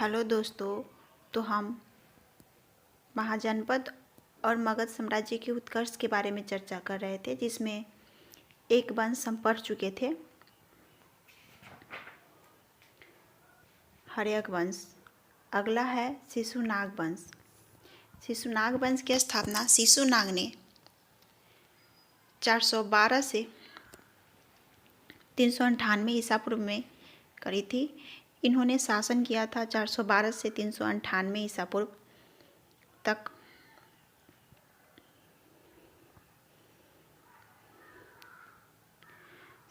Hello दोस्तों। तो हम महाजनपद और मगध साम्राज्य के उत्कर्ष के बारे में चर्चा कर रहे थे, जिसमें एक वंश हम पढ़ चुके थे, हर्यक वंश। अगला है शिशुनाग वंश। शिशुनाग वंश की स्थापना शिशुनाग ने 412 से 398 ईसा पूर्व में करी थी। इन्होंने शासन किया था 412 से 398 ईसा पूर्व तक।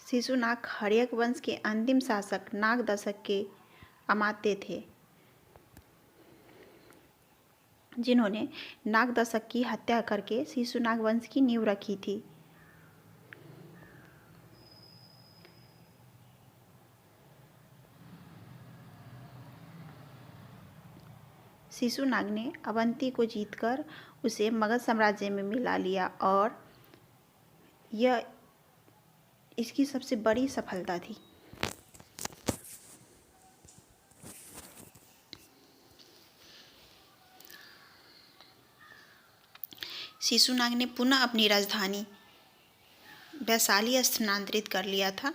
शिशुनाग हर्यक वंश के अंतिम शासक नाग दशक के अमात्य थे, जिन्होंने नाग दशक की हत्या करके शिशुनाग वंश की नींव रखी थी। शिशुनाग ने अवंती को जीतकर उसे मगध साम्राज्य में मिला लिया और यह इसकी सबसे बड़ी सफलता थी। शिशुनाग ने पुनः अपनी राजधानी वैशाली स्थानांतरित कर लिया था।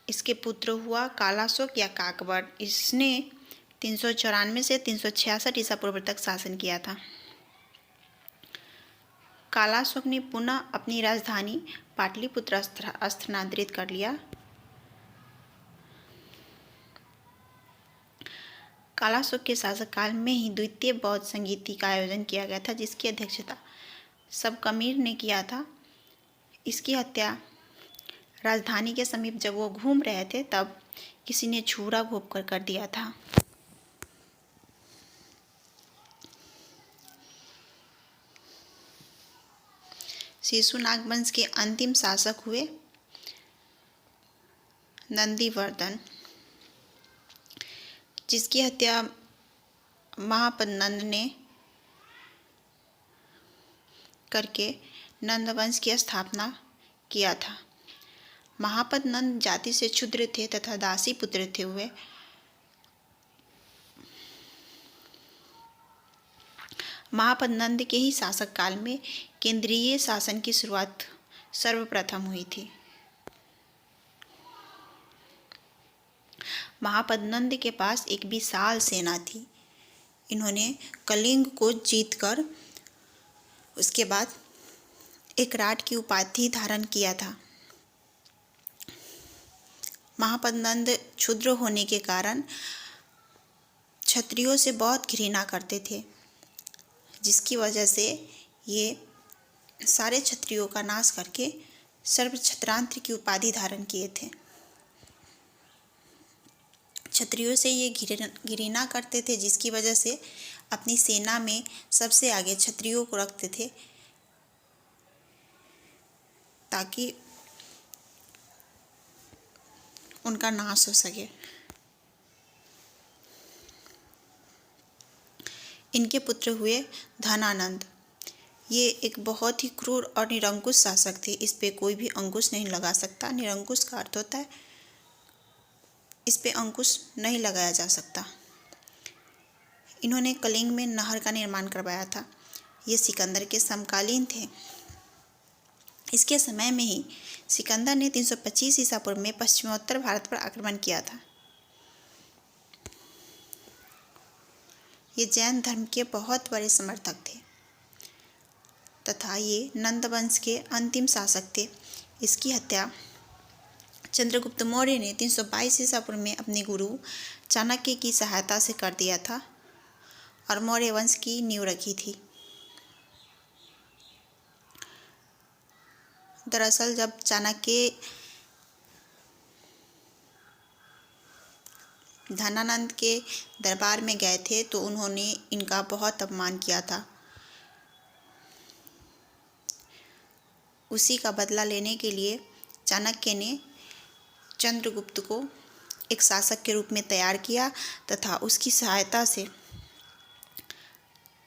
इसके पुत्र हुआ कालाशोक या काकबर। इसने 394 से 366 ईसा पूर्व तक शासन किया था। कालाशोक ने पुनः अपनी राजधानी पाटलिपुत्र स्थानांतरित कर लिया। कालाशोक के शासनकाल में ही द्वितीय बौद्ध संगीति का आयोजन किया गया था, जिसकी अध्यक्षता सबकमीर ने किया था। इसकी हत्या राजधानी के समीप जब वो घूम रहे थे तब किसी ने छुरा घोंप कर दिया था। शिशुनाग वंश के अंतिम शासक हुए नंदीवर्धन, जिसकी हत्या महापद्नंद ने करके नंद वंश की स्थापना किया था। महापद्नंद जाति से क्षुद्र थे तथा दासी पुत्र थे हुए। महापद्नंद के ही शासक काल में केंद्रीय शासन की शुरुआत सर्वप्रथम हुई थी। महापद्नंद के पास एक विशाल सेना थी। इन्होंने कलिंग को जीतकर उसके बाद एक राट की उपाधि धारण किया था। महापद्नंद क्षुद्र होने के कारण क्षत्रियों से बहुत घृणा करते थे, जिसकी वजह से ये सारे क्षत्रियों का नाश करके सर्वक्षत्रांत की उपाधि धारण किए थे। क्षत्रियों से ये घृणा करते थे, जिसकी वजह से अपनी सेना में सबसे आगे क्षत्रियों को रखते थे, ताकि उनका नाश हो सके। इनके पुत्र हुए धनानंद। ये एक बहुत ही क्रूर और निरंकुश शासक थे। इस पे कोई भी अंकुश नहीं लगा सकता। निरंकुश का अर्थ होता है इस पे अंकुश नहीं लगाया जा सकता। इन्होंने कलिंग में नहर का निर्माण करवाया था। ये सिकंदर के समकालीन थे। इसके समय में ही सिकंदर ने 325 ईसा पूर्व में पश्चिमोत्तर भारत पर आक्रमण किया था। ये जैन धर्म के बहुत बड़े समर्थक थे तथा ये नंद वंश के अंतिम शासक थे। इसकी हत्या चंद्रगुप्त मौर्य ने 322 ईसा पूर्व में अपने गुरु चाणक्य की सहायता से कर दिया था और मौर्य वंश की नींव रखी थी। दरअसल जब चाणक्य धनानंद के दरबार में गए थे तो उन्होंने इनका बहुत अपमान किया था। उसी का बदला लेने के लिए चाणक्य ने चंद्रगुप्त को एक शासक के रूप में तैयार किया तथा उसकी सहायता से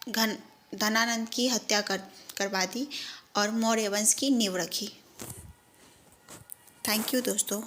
धनानंद की हत्या करवा दी और मौर्य वंश की नींव रखी। थैंक यू दोस्तों।